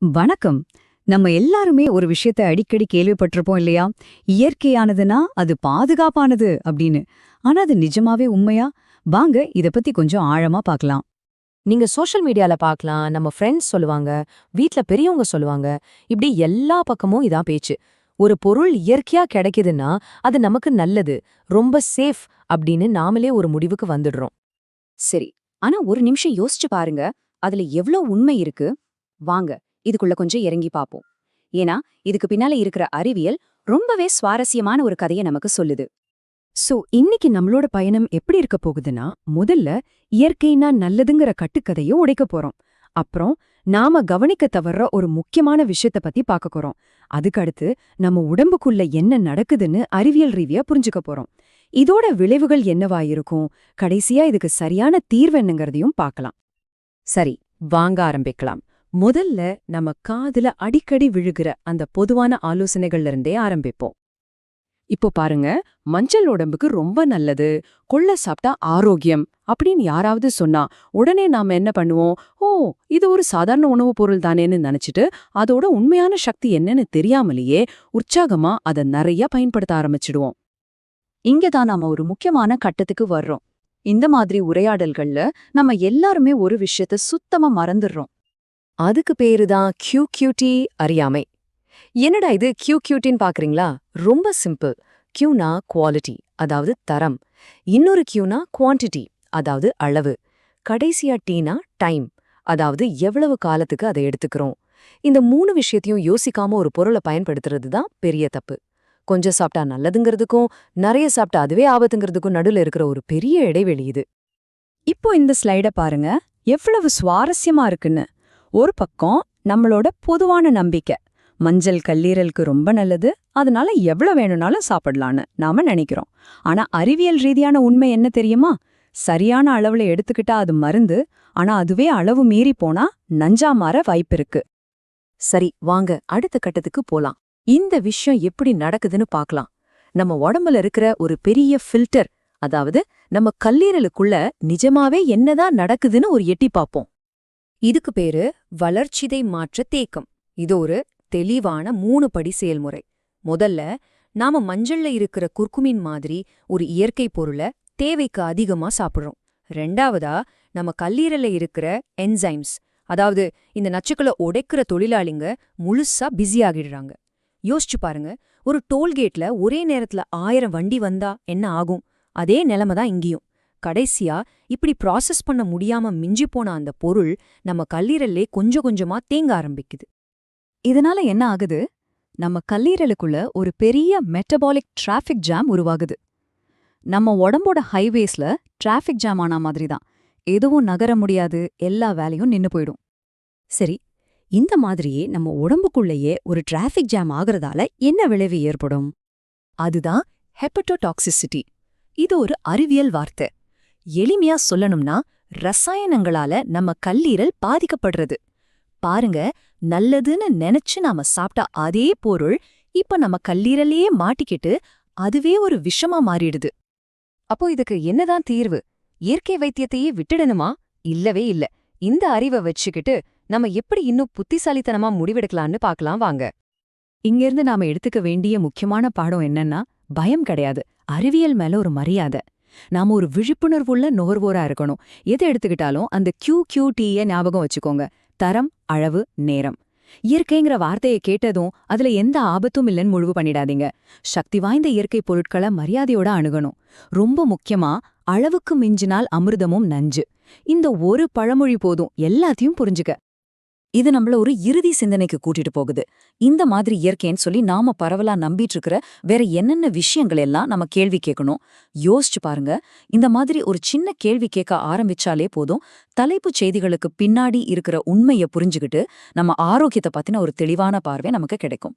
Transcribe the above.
வணக்கம். நம்ம எல்லாருமே ஒரு விஷயத்த அடிக்கடி கேள்விப்பட்டிருப்போம் இல்லையா? இயற்கையானதுன்னா அது பாதுகாப்பானது அப்படின்னு. ஆனா அது நிஜமாவே உண்மையா? வாங்க இத பத்தி கொஞ்சம் ஆழமா பார்க்கலாம். நீங்க சோஷியல் மீடியால பார்க்கலாம், நம்ம ஃப்ரெண்ட்ஸ் சொல்லுவாங்க, வீட்ல பெரியவங்க சொல்லுவாங்க. இப்படி எல்லா பக்கமும் இதான் பேச்சு. ஒரு பொருள் இயற்கையா கிடைக்குதுன்னா, அது நமக்கு நல்லது, ரொம்ப சேஃப் அப்படின்னு நாமளே ஒரு முடிவுக்கு வந்துடுறோம். சரி. ஆனா ஒரு நிமிஷம் யோசிச்சு பாருங்க. அதுல எவ்ளோ உண்மை இருக்கு? வாங்க, இதுக்குள்ள கொஞ்சம் இறங்கி பாப்போம். ஏன்னா, இதுக்கு பின்னால இருக்கிற அறிவியல் ரொம்பவே சுவாரஸ்யமான ஒரு கதைய நமக்கு சொல்லுது. இன்னைக்கு நம்மளோட பயணம் எப்படி இருக்க போகுதுன்னா, முதல்ல இயற்கைனா நல்லதுங்கிற கட்டுக்கதைய உடைக்க போறோம். அப்புறம் நாம கவனிக்க தவற ஒரு முக்கியமான விஷயத்த பத்தி பார்க்க போறோம். அதுக்கடுத்து நம்ம உடம்புக்குள்ள என்ன நடக்குதுன்னு அறிவியல் ரீதியா புரிஞ்சுக்க போறோம். இதோட விளைவுகள் என்னவா இருக்கும்? கடைசியா இதுக்கு சரியான தீர்வு என்னங்கறதையும் பார்க்கலாம். சரி, வாங்க ஆரம்பிக்கலாம். முதல்ல நம்ம காதுல அடிக்கடி விழுகிற அந்த பொதுவான ஆலோசனைகள்ல இருந்தே ஆரம்பிப்போம். இப்போ பாருங்க, மஞ்சள் உடம்புக்கு ரொம்ப நல்லது, கொள்ள சாப்பிட்டா ஆரோக்கியம் அப்படின்னு யாராவது சொன்னா உடனே நாம என்ன பண்ணுவோம்? ஓ, இது ஒரு சாதாரண உணவுப் பொருள் தானேன்னு நினைச்சிட்டு அதோட உண்மையான சக்தி என்னன்னு தெரியாமலேயே உற்சாகமா அதை நிறைய பயன்படுத்த ஆரம்பிச்சிடுவோம். இங்க தான் நாம ஒரு முக்கியமான கட்டத்துக்கு வர்றோம். இந்த மாதிரி உரையாடல்கள்ல நம்ம எல்லாருமே ஒரு விஷயத்த சுத்தமா மறந்துடுறோம். அதுக்கு பேரு தான் QQT அறியாமை. என்னடா இது QQTன்னு பாக்குறீங்களா? ரொம்ப சிம்பிள். Qனா குவாலிட்டி, அதாவது தரம். இன்னொரு Qனா குவான்டிட்டி, அதாவது அளவு. கடைசியா Tனா டைம், அதாவது எவ்வளவு காலத்துக்கு அதை எடுத்துக்கிறோம். இந்த மூணு விஷயத்தையும் யோசிக்காம ஒரு பொருளை பயன்படுத்துறது தான் பெரிய தப்பு. கொஞ்சம் சாப்பிட்டா நல்லதுங்கிறதுக்கும் நிறைய சாப்பிட்டா அதுவே ஆபத்துங்கிறதுக்கும் நடுவுல இருக்கிற ஒரு பெரிய இடைவெளி இது. இப்போ இந்த ஸ்லைட பாருங்க, எவ்வளவு சுவாரஸ்யமா இருக்குன்னு. ஒரு பக்கம் நம்மளோட பொதுவான நம்பிக்கை, மஞ்சள் கல்லீரலுக்கு ரொம்ப நல்லது, அதனால எவ்வளவு வேணும்னாலும் சாப்பிடலான்னு நாம நினைக்கிறோம். ஆனா அறிவியல் ரீதியான உண்மை என்ன தெரியுமா? சரியான அளவுல எடுத்துக்கிட்டா அது மருந்து, ஆனா அதுவே அளவு மீறி போனா நஞ்சா மாற வாய்ப்பிருக்கு. சரி, வாங்க அடுத்த கட்டத்துக்கு போலாம். இந்த விஷயம் எப்படி நடக்குதுன்னு பார்க்கலாம். நம்ம உடம்புல இருக்கிற ஒரு பெரிய ஃபில்டர், அதாவது நம்ம கல்லீரலுக்குள்ள நிஜமாவே என்னதான் நடக்குதுன்னு ஒரு எட்டி பார்ப்போம். இதுக்கு பேரு வளர்சிதை மாற்ற தேக்கம். இது ஒரு தெளிவான 3 படி செயல்முறை. முதல்ல, நாம மஞ்சள்ல இருக்கிற குர்குமின் மாதிரி ஒரு இயற்கை பொருளை தேவைக்கு அதிகமா சாப்பிடுறோம். ரெண்டாவதா, நம்ம கல்லீரல்ல இருக்கிற என்சைம்ஸ், அதாவது இந்த நச்சுக்களை உடைக்கிற தொழிலாளிங்க முழுசா பிஸி ஆகிடுறாங்க. யோசிச்சு பாருங்க, ஒரு டோல்கேட்ல ஒரே நேரத்துல 1000 வண்டி வந்தா என்ன ஆகும்? அதே நிலைமை தான் இங்கேயும். கடைசியா, இப்படி ப்ராசஸ் பண்ண முடியாம மிஞ்சி போன அந்த பொருள் நம்ம கல்லீரல்லே கொஞ்சம் கொஞ்சமா தேங்க ஆரம்பிக்குது. இதனால என்ன ஆகுது? நம்ம கல்லீரலுக்குள்ள ஒரு பெரிய மெட்டபாலிக் டிராஃபிக் ஜாம் உருவாகுது. நம்ம உடம்போட ஹைவேஸ்ல டிராஃபிக் ஜாம் ஆன மாதிரி தான். எதுவும் நகர முடியாது, எல்லா வேலையும் நின்னு போயிடும். சரி, இந்த மாதிரியே நம்ம உடம்புக்குள்ளேயே ஒரு டிராஃபிக் ஜாம் ஆகுறதால என்ன விளைவு ஏற்படும்? அதுதான் ஹெப்படோடாக்சிசிட்டி. இது ஒரு அறிவியல் வார்த்தை. எளிமையா சொல்லணும்னா, ரசாயனங்களால நம்ம கல்லீரல் பாதிக்கப்படுறது. பாருங்க, நல்லதுன்னு நினைச்சு நாம சாப்பிட்டா அதே பொருள் இப்ப நம்ம கல்லீரலையே மாட்டிக்கிட்டு அதுவே ஒரு விஷமா மாறிடுது. அப்போ இதுக்கு என்னதான் தீர்வு? இயற்கை வைத்தியத்தையே விட்டுடணுமா? இல்லவே இல்ல. இந்த அறிவை வச்சுக்கிட்டு நம்ம எப்படி இன்னும் புத்திசாலித்தனமா முடிவெடுக்கலான்னு பார்க்கலாம் வாங்க. இங்கிருந்து நாம எடுத்துக்க வேண்டிய முக்கியமான பாடம் என்னன்னா, பயம் கிடையாது, அறிவியல் மேல ஒரு மரியாதை. நாம ஒரு விழிப்புணர்வுள்ள நுகர்வோரா இருக்கணும். எதை எடுத்துக்கிட்டாலும் அந்த QQTய ஞாபகம் வச்சுக்கோங்க. தரம், அளவு, நேரம். இயற்கைங்கிற வார்த்தையை கேட்டதும் அதுல எந்த ஆபத்தும் இல்லைன்னு முடிவு பண்ணிடாதீங்க. சக்தி வாய்ந்த இயற்கை பொருட்களை மரியாதையோட அணுகணும். ரொம்ப முக்கியமா, அளவுக்கு மிஞ்சினால் அமிர்தமும் நஞ்சு. இந்த ஒரு பழமொழி போதும் எல்லாத்தையும் புரிஞ்சுக்க. இது நம்மள ஒரு இறுதி சிந்தனைக்கு கூட்டிட்டு போகுது. இந்த மாதிரி இயற்கைன்னு சொல்லி நாம பரவலா நம்பிட்டு இருக்கிற வேற என்னென்ன விஷயங்கள் எல்லாம் நம்ம கேள்வி கேட்கணும்? யோசிச்சு பாருங்க. இந்த மாதிரி ஒரு சின்ன கேள்வி கேட்க ஆரம்பிச்சாலே போதும், தலைப்புச் செய்திகளுக்கு பின்னாடி இருக்கிற உண்மையை புரிஞ்சுக்கிட்டு நம்ம ஆரோக்கியத்தை பத்தின ஒரு தெளிவான பார்வை நமக்கு கிடைக்கும்.